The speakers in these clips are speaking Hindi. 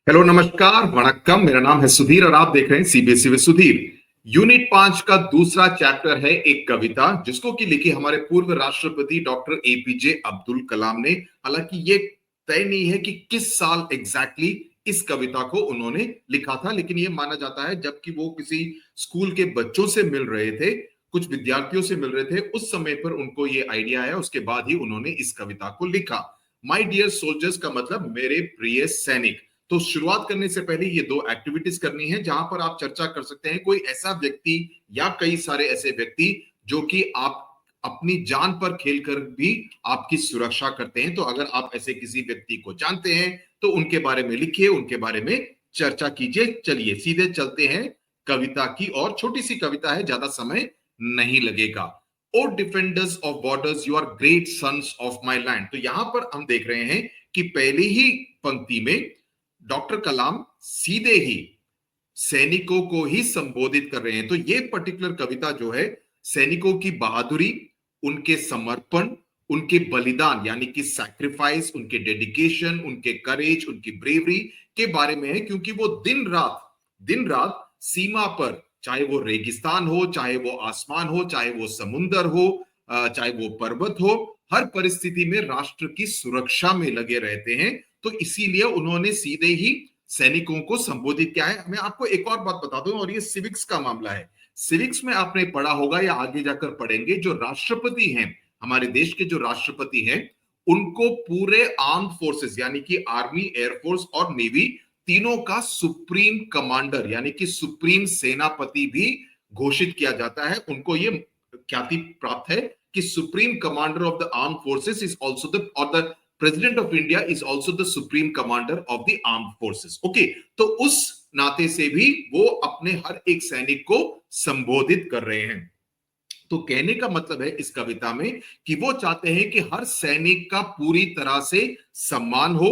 हेलो, नमस्कार, वणक्कम। मेरा नाम है सुधीर और आप देख रहे हैं सीबीएसई विद सुधीर। यूनिट 5 का दूसरा चैप्टर है एक कविता जिसको कि लिखी हमारे पूर्व राष्ट्रपति डॉक्टर एपीजे अब्दुल कलाम ने। हालांकि ये तय नहीं है कि किस साल एग्जैक्टली इस कविता को उन्होंने लिखा था, लेकिन ये माना जाता है जबकि वो किसी स्कूल के बच्चों से मिल रहे थे, कुछ विद्यार्थियों से मिल रहे थे, उस समय पर उनको ये आइडिया आया। उसके बाद ही उन्होंने इस कविता को लिखा। माई डियर सोल्जर्स का मतलब मेरे प्रिय सैनिक। तो शुरुआत करने से पहले ये दो एक्टिविटीज करनी है जहां पर आप चर्चा कर सकते हैं कोई ऐसा व्यक्ति या कई सारे ऐसे व्यक्ति जो कि आप अपनी जान पर खेलकर भी आपकी सुरक्षा करते हैं। तो अगर आप ऐसे किसी व्यक्ति को जानते हैं तो उनके बारे में लिखिए, उनके बारे में चर्चा कीजिए। चलिए सीधे चलते हैं कविता की और। छोटी सी कविता है, ज्यादा समय नहीं लगेगा। O defenders of borders, you are great sons of my land. तो यहां पर हम देख रहे हैं कि पहली ही पंक्ति में डॉक्टर कलाम सीधे ही सैनिकों को ही संबोधित कर रहे हैं। तो ये पर्टिकुलर कविता जो है सैनिकों की बहादुरी, उनके समर्पण, उनके बलिदान यानी कि सैक्रिफाइस, उनके डेडिकेशन, उनके करेज, उनकी ब्रेवरी के बारे में है। क्योंकि वो दिन रात सीमा पर, चाहे वो रेगिस्तान हो, चाहे वो आसमान हो, चाहे वो समुंदर हो, चाहे वो पर्वत हो, हर परिस्थिति में राष्ट्र की सुरक्षा में लगे रहते हैं। तो इसीलिए उन्होंने सीधे ही सैनिकों को संबोधित किया है। मैं आपको एक और बात बता दूं, और ये सिविक्स का मामला है। सिविक्स में आपने पढ़ा होगा या आगे जाकर पढ़ेंगे, जो राष्ट्रपति हैं, हमारे देश के जो राष्ट्रपति हैं, उनको पूरे आर्म फोर्सेस यानी कि आर्मी, एयरफोर्स और नेवी तीनों का सुप्रीम कमांडर यानी कि सुप्रीम सेनापति भी घोषित किया जाता है। उनको ये ख्याति प्राप्त है कि supreme commander of the arm forces is also the president of India is also the supreme commander of the arm forces. Okay, तो उस नाते से भी वो अपने हर एक सैनिक को संबोधित कर रहे हैं। तो कहने का मतलब है इस कविता में कि वो चाहते हैं कि हर सैनिक का पूरी तरह से सम्मान हो,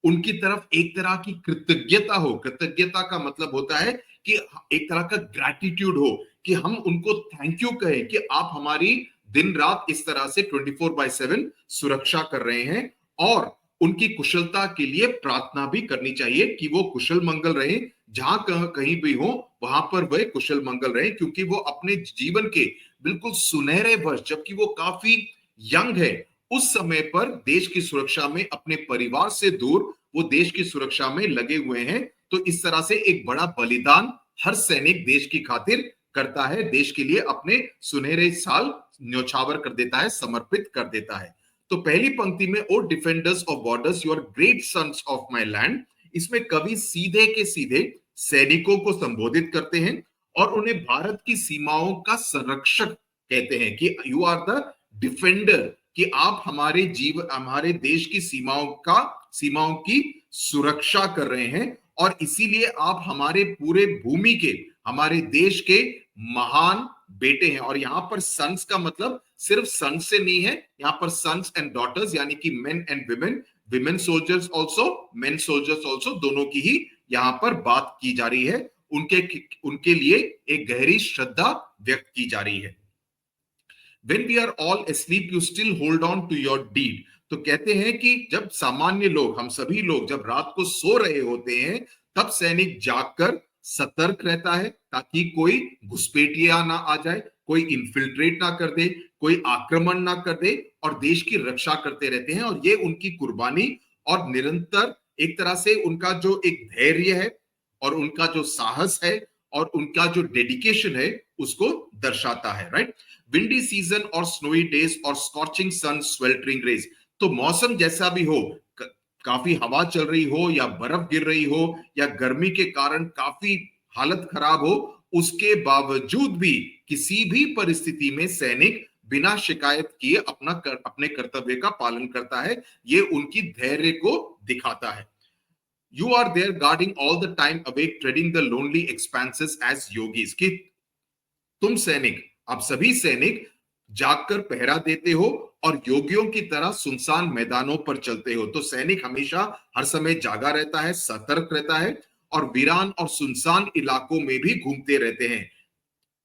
उनकी तरफ एक तरह की कृतज्ञता हो। कृतज्ञता का मतलब होता है कि एक तरह का ग्रैटिट्यूड हो, कि हम उनको थैंक यू कहें कि आप हमारी दिन रात इस तरह से 24/7 सुरक्षा कर रहे हैं। और उनकी कुशलता के लिए प्रार्थना भी करनी चाहिए कि वो कुशल मंगल रहे, जहां कहीं भी हो वहां पर वह कुशल मंगल रहे। क्योंकि वो अपने जीवन के बिल्कुल सुनहरे वर्ष, जबकि वो काफी यंग है, उस समय पर देश की सुरक्षा में अपने परिवार से दूर वो देश की सुरक्षा में लगे हुए हैं। तो इस तरह से एक बड़ा बलिदान हर सैनिक देश की खातिर करता है, देश के लिए अपने सुनहरे साल न्यौछावर कर देता है, समर्पित कर देता है। तो पहली पंक्ति में O defenders of borders, you are great sons of my land, इसमें कवि सीधे के सीधे सैनिकों को संबोधित करते हैं और उन्हें भारत की सीमाओं का संरक्षक कहते हैं कि यू आर द डिफेंडर, कि आप हमारे देश की सीमाओं की सुरक्षा कर रहे हैं। और इसीलिए आप हमारे पूरे भूमि के, हमारे देश के महान बेटे हैं। और यहां पर सन्स का मतलब सिर्फ सन्स से नहीं है, यहां पर सन्स एंड डॉटर्स यानी कि main and women, women soldiers also, main soldiers also, दोनों की ही यहां पर बात की जा रही है। उनके लिए एक गहरी श्रद्धा व्यक्त की जा रही है। When we are all asleep, you still hold on to your deed. तो कहते हैं कि जब सामान्य लोग, हम सभी लोग जब रात को सो रहे होते हैं, तब सैनिक जागकर सतर्क रहता है ताकि कोई घुसपैठिया ना आ जाए, कोई इन्फिल्ट्रेट ना कर दे, कोई आक्रमण ना कर दे, और देश की रक्षा करते रहते हैं। और ये उनकी कुर्बानी और निरंतर एक तरह से उनका जो एक धैर्य है और उनका जो साहस है और उनका जो डेडिकेशन है उसको दर्शाता है। राइट? विंडी सीजन और स्नोई डेज और स्कॉचिंग सन, स्वेल्टरिंग रेज। तो मौसम जैसा भी हो, काफी हवा चल रही हो या बर्फ गिर रही हो या गर्मी के कारण काफी हालत खराब हो, उसके बावजूद भी किसी भी परिस्थिति में सैनिक बिना शिकायत किए अपने कर्तव्य का पालन करता है। ये उनकी धैर्य को दिखाता है। You are there guarding all the time awake, treading the lonely expanses as yogis. कि तुम सैनिक, आप सभी सैनिक जागकर पहरा देते हो और योगियों की तरह सुनसान मैदानों पर चलते हो। तो सैनिक हमेशा हर समय जागा रहता है, सतर्क रहता है और वीरान और सुनसान इलाकों में भी घूमते रहते हैं।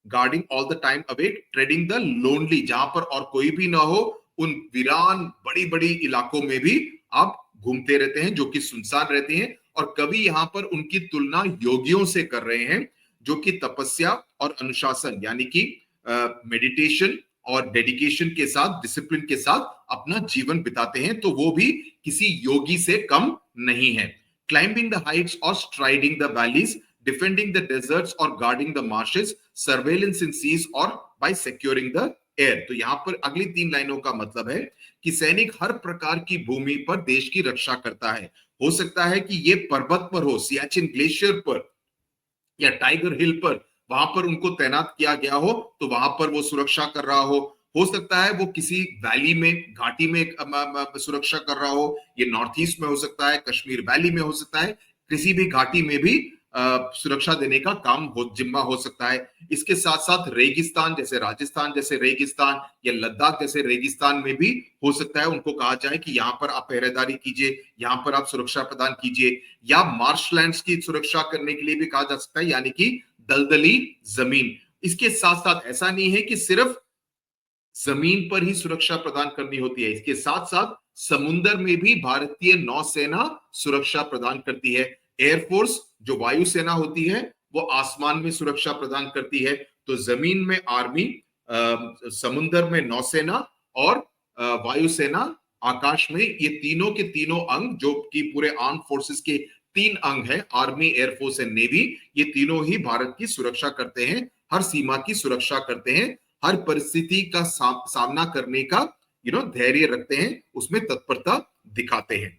Guarding all the time awake, treading the lonely, जहां पर और कोई भी ना हो, उन वीरान बड़ी बड़ी इलाकों में भी आप घूमते रहते हैं जो कि सुनसान रहते हैं और कवि यहाँ पर उनकी तुलना योगियों से कर रहे हैं जो कि तपस्या और अनुशासन यानी कि मेडिटेशन और डेडिकेशन के साथ, डिसिप्लिन के साथ अपना जीवन बिताते हैं, तो वो भी किसी योगी से कम नहीं है। क्लाइंबिंग द हाइट्स और striding the valleys, defending the deserts और guarding the marshes, surveillance in seas और बाय सिक्योरिंग द एयर। तो यहां पर अगली 3 लाइनों का मतलब है कि सैनिक हर प्रकार की भूमि पर देश की रक्षा करता है। हो सकता है कि ये पर्वत पर हो, सियाचिन ग्लेशियर पर या टाइगर हिल पर, वहां पर उनको तैनात किया गया हो तो वहां पर वो सुरक्षा कर रहा हो सकता है वो किसी वैली में, घाटी में सुरक्षा कर रहा हो, ये नॉर्थ ईस्ट में हो सकता है, कश्मीर वैली में हो सकता है, किसी भी घाटी में भी सुरक्षा देने का काम जिम्मा हो सकता है। इसके साथ साथ रेगिस्तान, जैसे राजस्थान जैसे रेगिस्तान या लद्दाख जैसे रेगिस्तान में भी हो सकता है उनको कहा जाए कि यहाँ पर आप पहरेदारी कीजिए, यहाँ पर आप सुरक्षा प्रदान कीजिए, या मार्शलैंड्स की सुरक्षा करने के लिए भी कहा जा सकता है, यानी कि दलदली जमीन। इसके साथ साथ ऐसा नहीं है कि सिर्फ जमीन पर ही सुरक्षा प्रदान करनी होती है, इसके साथ साथ समुद्र में भी भारतीय नौसेना सुरक्षा प्रदान करती है। एयरफोर्स जो वायुसेना होती है वो आसमान में सुरक्षा प्रदान करती है। तो जमीन में आर्मी, समुद्र में नौसेना और वायुसेना, आकाश में, ये तीनों के तीनों अंग जो कि पूरे आर्म फोर्सेस के 3 अंग है, आर्मी, एयरफोर्स एंड नेवी, ये तीनों ही भारत की सुरक्षा करते हैं, हर सीमा की सुरक्षा करते हैं, हर परिस्थिति का सामना करने का धैर्य रखते हैं, उसमें तत्परता दिखाते हैं।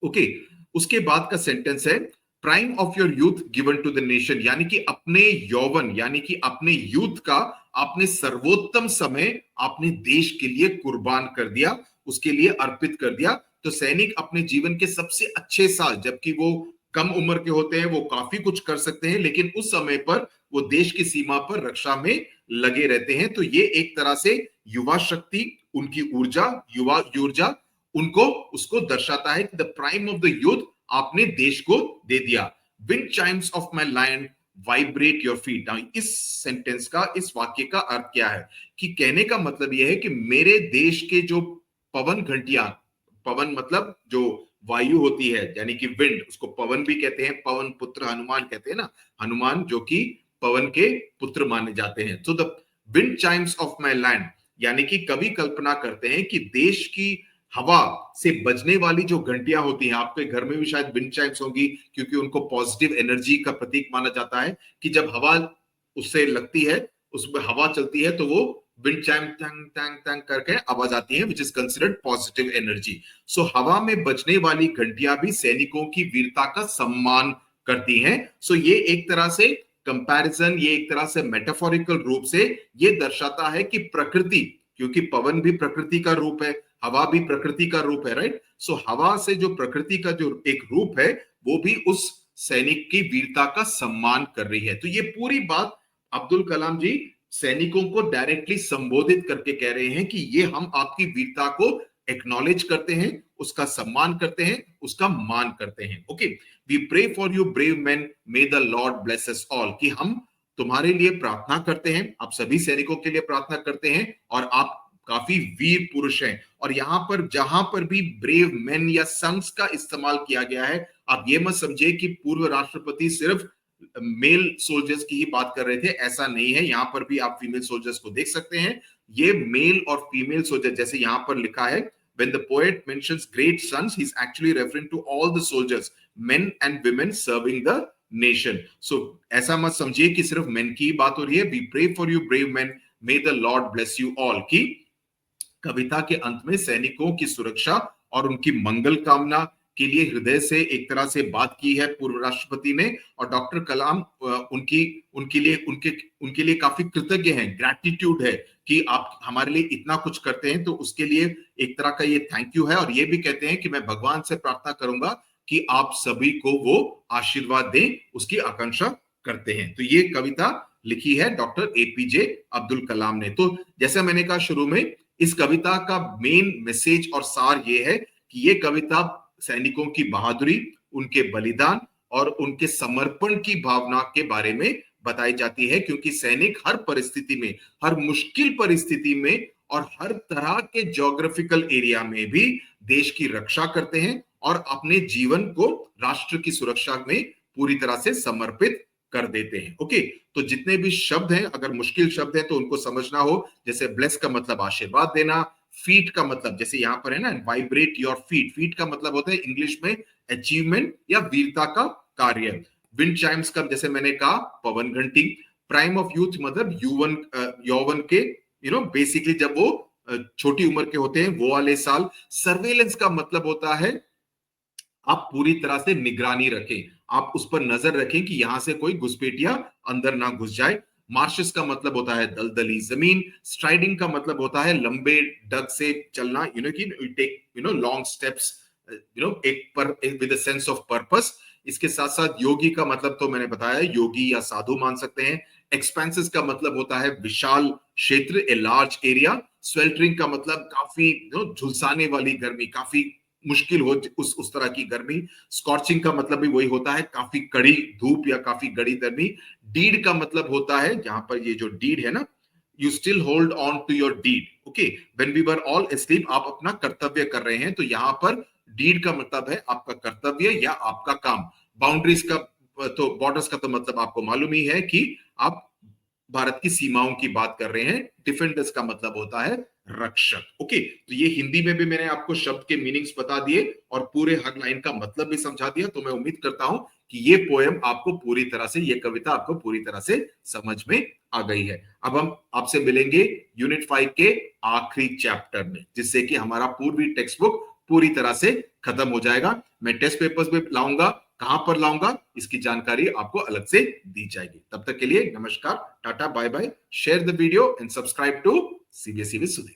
ओके, उसके बाद का सेंटेंस है prime of your youth given to the nation, यानी कि अपने यौवन यानी कि अपने यूथ का आपने सर्वोत्तम समय आपने देश के लिए कुर्बान कर दिया, उसके लिए अर्पित कर दिया। तो सैनिक अपने जीवन के सबसे अच्छे साल, जबकि वो कम उम्र के होते हैं, वो काफी कुछ कर सकते हैं, लेकिन उस समय पर वो देश की सीमा पर रक्षा में लगे रहते हैं। तो ये एक तरह से युवा शक्ति, उनकी ऊर्जा, युवा ऊर्जा उनको उसको दर्शाता है कि the prime of the youth आपने देश को दे दिया। Wind Chimes of my land vibrate your feet. इस सेंटेंस का, इस वाक्य का अर्थ क्या है कि कहने का मतलब यह है कि मेरे देश के जो पवन घंटियां, पवन मतलब जो वायु होती है यानी कि विंड, उसको पवन भी कहते हैं, पवन पुत्र हनुमान कहते हैं ना, हनुमान जो कि पवन के पुत्र माने जाते हैं। तो the wind Chimes of my land, यानी कि कवि कल्पना करते हैं कि देश की हवा से बजने वाली जो घंटियां होती हैं, आपके घर में भी शायद विंड चाइम्स होंगी, क्योंकि उनको पॉजिटिव एनर्जी का प्रतीक माना जाता है कि जब हवा उससे लगती है, उसमें हवा चलती है तो वो विंड चाइम टंग टंग टंग करके आवाज आती है, which is considered positive energy. So हवा में बजने वाली घंटियां भी सैनिकों की वीरता का सम्मान करती हैं। सो ये एक तरह से कंपैरिजन, ये एक तरह से मेटाफोरिकल रूप से ये दर्शाता है कि प्रकृति, क्योंकि पवन भी प्रकृति का रूप है, हवा भी प्रकृति का रूप है, राइट। सो हवा से जो प्रकृति का जो एक रूप है वो भी उस सैनिक की वीरता का सम्मान कर रही है। तो ये पूरी बात अब्दुल कलाम जी सैनिकों को डायरेक्टली संबोधित करके कह रहे हैं कि ये हम आपकी वीरता को एक्नॉलेज करते हैं, उसका सम्मान करते हैं, उसका मान करते हैं। Okay, we pray for you brave man, may the lord bless us all, कि हम तुम्हारे लिए प्रार्थना करते हैं, आप सभी सैनिकों के लिए प्रार्थना करते हैं, और आप काफी वीर पुरुष हैं। और यहां पर जहां पर भी ब्रेव मैन या सन्स का इस्तेमाल किया गया है, आप ये मत समझिए कि पूर्व राष्ट्रपति सिर्फ मेल सोल्जर्स की ही बात कर रहे थे, ऐसा नहीं है। यहां पर भी आप फीमेल सोल्जर्स को देख सकते हैं। ये मेल और फीमेल सोल्जर, जैसे यहां पर लिखा है, when the poet mentions great sons, he's actually referring to all the soldiers, men and women serving the nation. So ऐसा मत समझिए कि सिर्फ men की बात हो रही है। We pray for you brave men, may the Lord bless you all, की कविता के अंत में सैनिकों की सुरक्षा और उनकी मंगल कामना के लिए हृदय से एक तरह से बात की है पूर्व राष्ट्रपति ने। और डॉक्टर कलाम उनके लिए काफी कृतज्ञ हैं, ग्रैटिट्यूड है कि आप हमारे लिए इतना कुछ करते हैं, तो उसके लिए एक तरह का ये थैंक यू है। और ये भी कहते हैं कि मैं भगवान से प्रार्थना करूंगा कि आप सभी को वो आशीर्वाद दें, उसकी आकांक्षा करते हैं। तो ये कविता लिखी है डॉक्टर एपीजे अब्दुल कलाम ने। तो जैसा मैंने कहा शुरू में, इस कविता का मेन मैसेज और सार ये है कि ये कविता सैनिकों की बहादुरी, उनके बलिदान और उनके समर्पण की भावना के बारे में बताई जाती है, क्योंकि सैनिक हर परिस्थिति में, हर मुश्किल परिस्थिति में और हर तरह के ज्योग्राफिकल एरिया में भी देश की रक्षा करते हैं और अपने जीवन को राष्ट्र की सुरक्षा में पूरी तरह से समर्पित कर देते हैं। ओके, तो जितने भी शब्द हैं, अगर मुश्किल शब्द हैं तो उनको समझना हो, जैसे ब्लेस का मतलब आशीर्वाद देना, फीट का मतलब जैसे यहां पर है ना, वाइब्रेट योर फीट, फीट का मतलब होता है इंग्लिश में अचीवमेंट या वीरता का कार्य। विंड चाइम्स का जैसे मैंने कहा पवन घंटी। प्राइम ऑफ यूथ मतलब यौवन के बेसिकली जब वो छोटी उम्र के होते हैं वो वाले साल। सर्वेलेंस का मतलब होता है आप पूरी तरह से निगरानी रखें, आप उस पर नजर रखें कि यहां से कोई घुसपैठिया अंदर ना घुस जाए। मार्शस का मतलब होता है दलदली जमीन। स्ट्राइडिंग का मतलब होता है लंबे डग से चलना, कि टेक लॉन्ग स्टेप्स, एक पर with a sense of purpose. इसके साथ साथ योगी का मतलब तो मैंने बताया, योगी या साधु मान सकते हैं। एक्सपेंसेस का मतलब होता है विशाल क्षेत्र, ए लार्ज एरिया। स्वेल्टरिंग का मतलब काफी झुलसाने वाली गर्मी, काफी मुश्किल हो उस तरह की गर्मी। स्कॉर्चिंग का मतलब भी वही होता है, काफी कड़ी धूप या काफी कड़ी गर्मी। डीड का मतलब होता है, यहां पर ये जो डीड है ना, you still hold on to your deed. Okay, when we were all asleep, आप अपना कर्तव्य कर रहे हैं, तो यहां पर डीड का मतलब है आपका कर्तव्य या आपका काम। बाउंड्रीज का तो बॉर्डर्स का तो मतलब आपको मालूम ही है कि आप भारत की सीमाओं की बात कर रहे हैं। डिफेंडर्स का मतलब होता है रक्षक। ओके, तो ये हिंदी में भी मैंने आपको शब्द के मीनिंग्स बता दिए और पूरे हर लाइन का मतलब भी समझा दिया। तो मैं उम्मीद करता हूं कि ये पोएम आपको पूरी तरह से, ये कविता आपको पूरी तरह से समझ में आ गई है। अब हम आपसे मिलेंगे यूनिट 5 के आखिरी चैप्टर में, जिससे कि हमारा पूर्वी टेक्स्ट बुक पूरी तरह से खत्म हो जाएगा। मैं टेस्ट पेपर्स में लाऊंगा, कहां पर लाऊंगा इसकी जानकारी आपको अलग से दी जाएगी। तब तक के लिए नमस्कार, tata, bye bye. Share the video and subscribe to CBSE with Sudhir.